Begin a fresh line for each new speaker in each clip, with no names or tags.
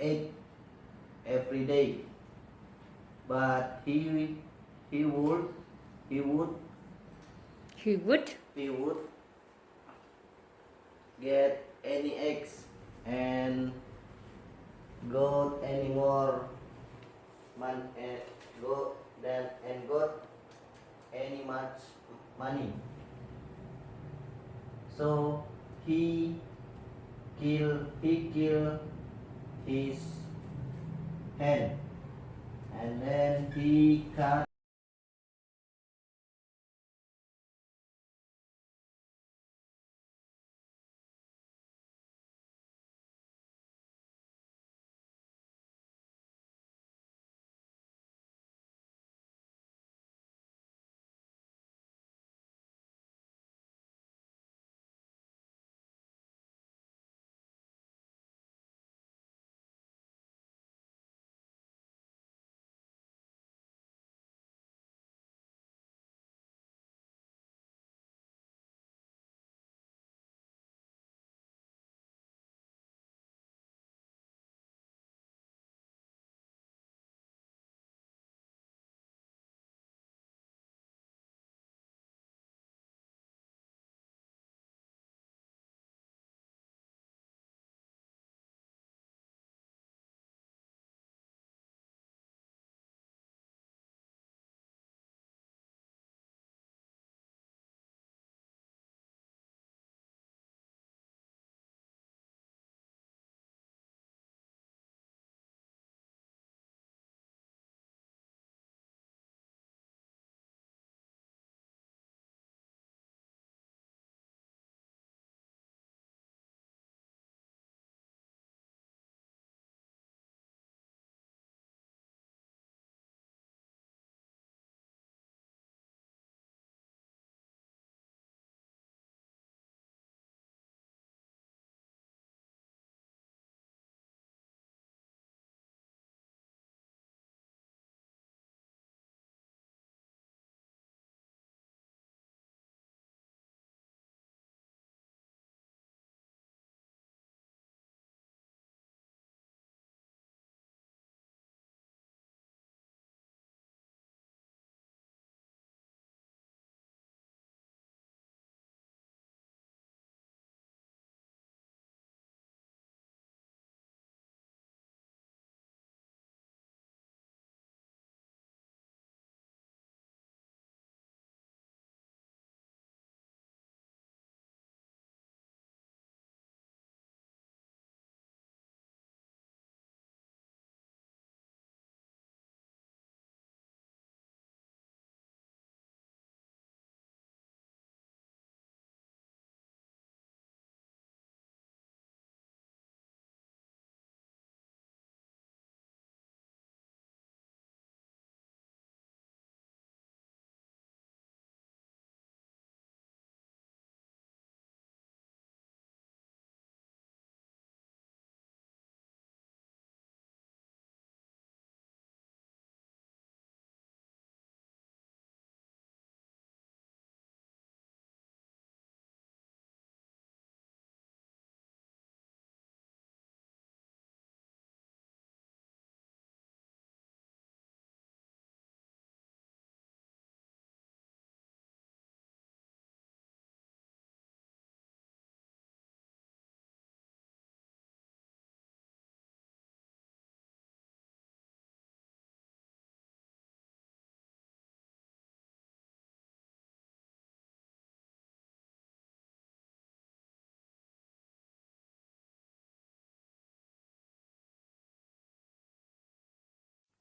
egg every day, but he would
He would
get any eggs and got any more got any much money. So he killed his hen, and then he cut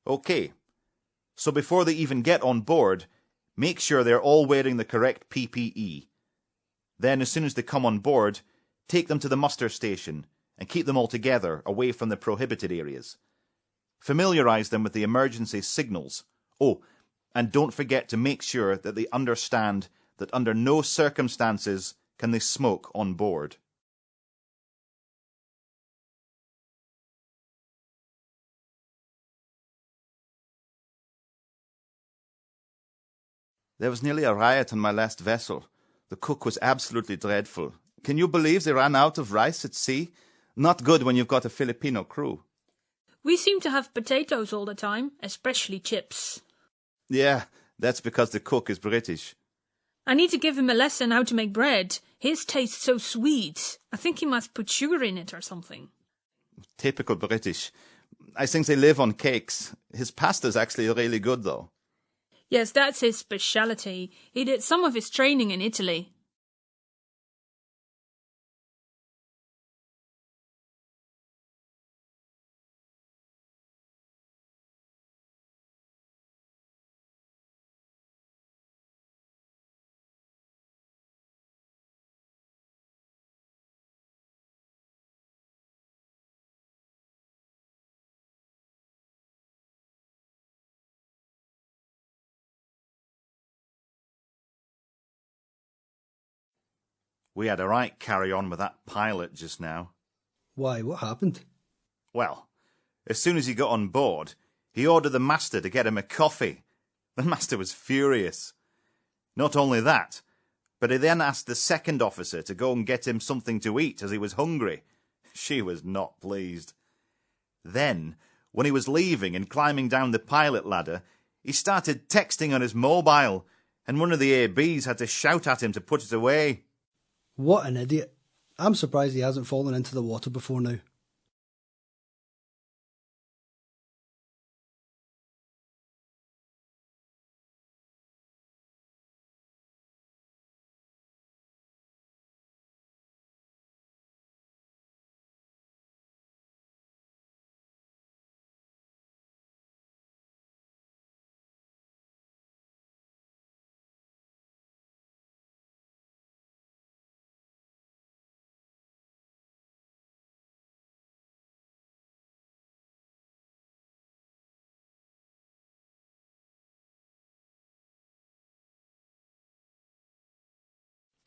Okay, so before they even get on board, make sure they're all wearing the correct PPE. Then as soon as they come on board, take them to the muster station and keep them all together away from the prohibited areas. Familiarize them with the emergency signals. Oh, and don't forget to make sure that they understand that under no circumstances can they smoke on board. There was nearly a riot on my last vessel. The cook was absolutely dreadful. Can you believe they ran out of rice at sea? Not good when you've got a Filipino crew.
We seem to have potatoes all the time, especially chips.
Yeah, that's because the cook is British.
I need to give him a lesson how to make bread. His tastes so sweet. I think he must put sugar in it or something.
Typical British. I think they live on cakes. His pasta's actually really good, though.
Yes, that's his speciality. He did some of his training in Italy.
We had a right carry-on with that pilot just now.
Why, what happened?
Well, as soon as he got on board, he ordered the master to get him a coffee. The master was furious. Not only that, but he then asked the second officer to go and get him something to eat as he was hungry. She was not pleased. Then, when he was leaving and climbing down the pilot ladder, he started texting on his mobile, and one of the ABs had to shout at him to put it away.
What an idiot. I'm surprised he hasn't fallen into the water before now.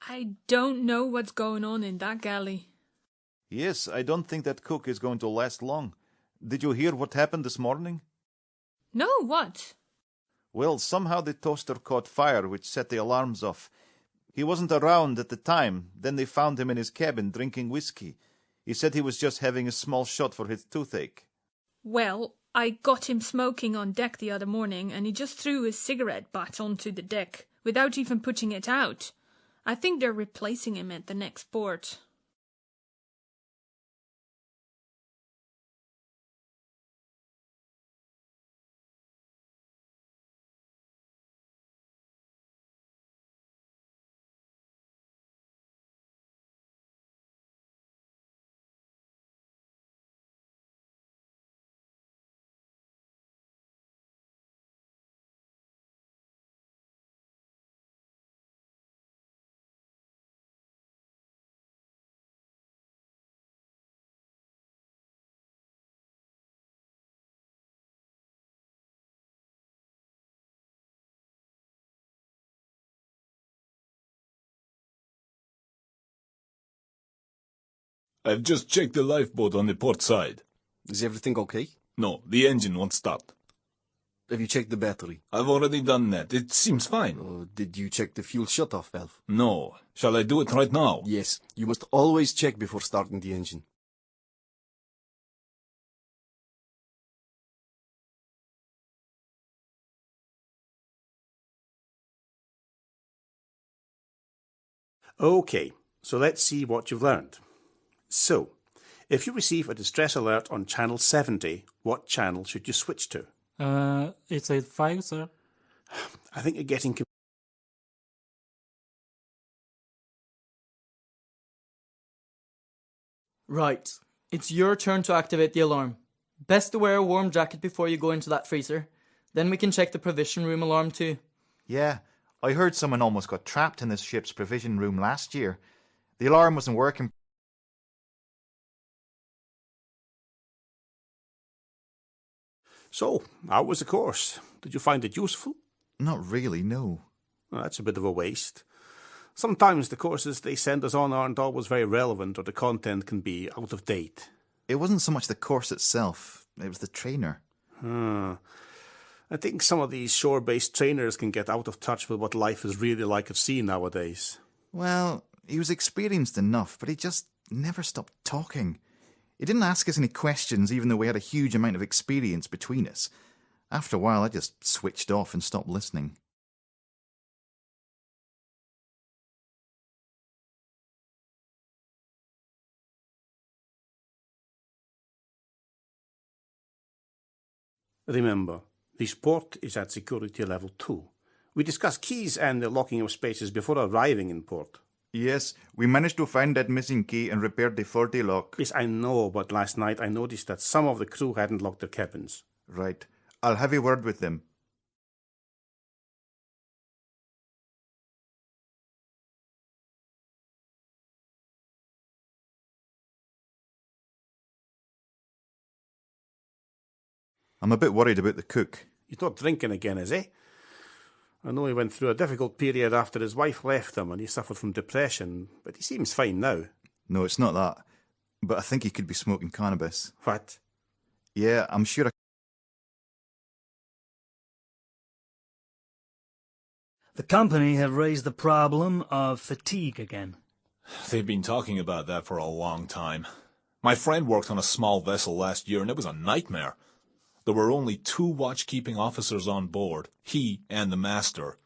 I don't know what's going on in that galley.
Yes, I don't think that cook is going to last long. Did you hear what happened this morning?
No, what?
Well, somehow the toaster caught fire, which set the alarms off. He wasn't around at the time. Then they found him in his cabin drinking whiskey. He said he was just having a small shot for his toothache.
Well, I got him smoking on deck the other morning, and he just threw his cigarette butt onto the deck, without even putting it out. I think they're replacing him at the next port.
I've just checked the lifeboat on the port side.
Is everything okay?
No, the engine won't start.
Have you checked the battery?
I've already done that. It seems fine.
Did you check the fuel shutoff valve?
No. Shall I do it right now?
Yes. You must always check before starting the engine.
Okay, so let's see what you've learned. So, if you receive a distress alert on channel 70, what channel should you switch to?
It's 85, sir.
I think you're getting
Right. It's your turn to activate the alarm. Best to wear a warm jacket before you go into that freezer. Then we can check the provision room alarm too.
Yeah, I heard someone almost got trapped in this ship's provision room last year. The alarm wasn't working.
So, how was the course? Did you find it useful?
Not really, no.
Well, that's a bit of a waste. Sometimes the courses they send us on aren't always very relevant, or the content can be out of date.
It wasn't so much the course itself, it was the trainer.
I think some of these shore-based trainers can get out of touch with what life is really like at sea nowadays.
Well, he was experienced enough, but he just never stopped talking. He didn't ask us any questions, even though we had a huge amount of experience between us. After a while, I just switched off and stopped listening.
Remember, this port is at security level 2. We discussed keys and the locking of spaces before arriving in port.
Yes, we managed to find that missing key and repaired the 40 lock.
Yes, I know, but last night I noticed that some of the crew hadn't locked their cabins.
Right. I'll have a word with them. I'm a bit worried about the cook.
He's not drinking again, is he? I know he went through a difficult period after his wife left him and he suffered from depression, but he seems fine now.
No, it's not that. But I think he could be smoking cannabis.
What?
Yeah, I'm sure.
The company have raised the problem of fatigue again.
They've been talking about that for a long time. My friend worked on a small vessel last year and it was a nightmare. There were only 2 watch-keeping officers on board, he and the master.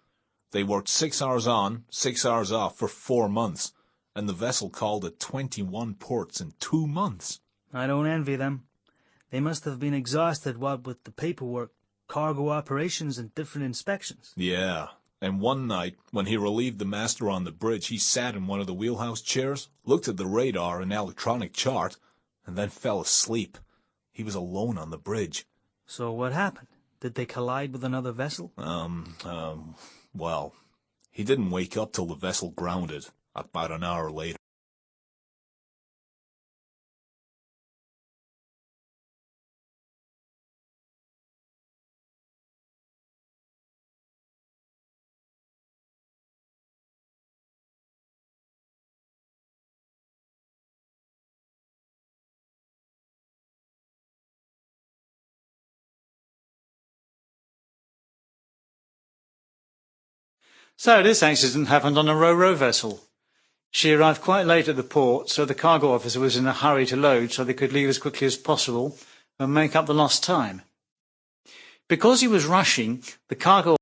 They worked 6 hours on, 6 hours off for 4 months, and the vessel called at 21 ports in 2 months.
I don't envy them. They must have been exhausted, what with the paperwork, cargo operations, and different inspections.
Yeah, and one night, when he relieved the master on the bridge, he sat in one of the wheelhouse chairs, looked at the radar and electronic chart, and then fell asleep. He was alone on the bridge.
So what happened? Did they collide with another vessel?
Well, he didn't wake up till the vessel grounded, about an hour later.
So this accident happened on a ro-ro vessel. She arrived quite late at the port, so the cargo officer was in a hurry to load so they could leave as quickly as possible and make up the lost time. Because he was rushing, the cargo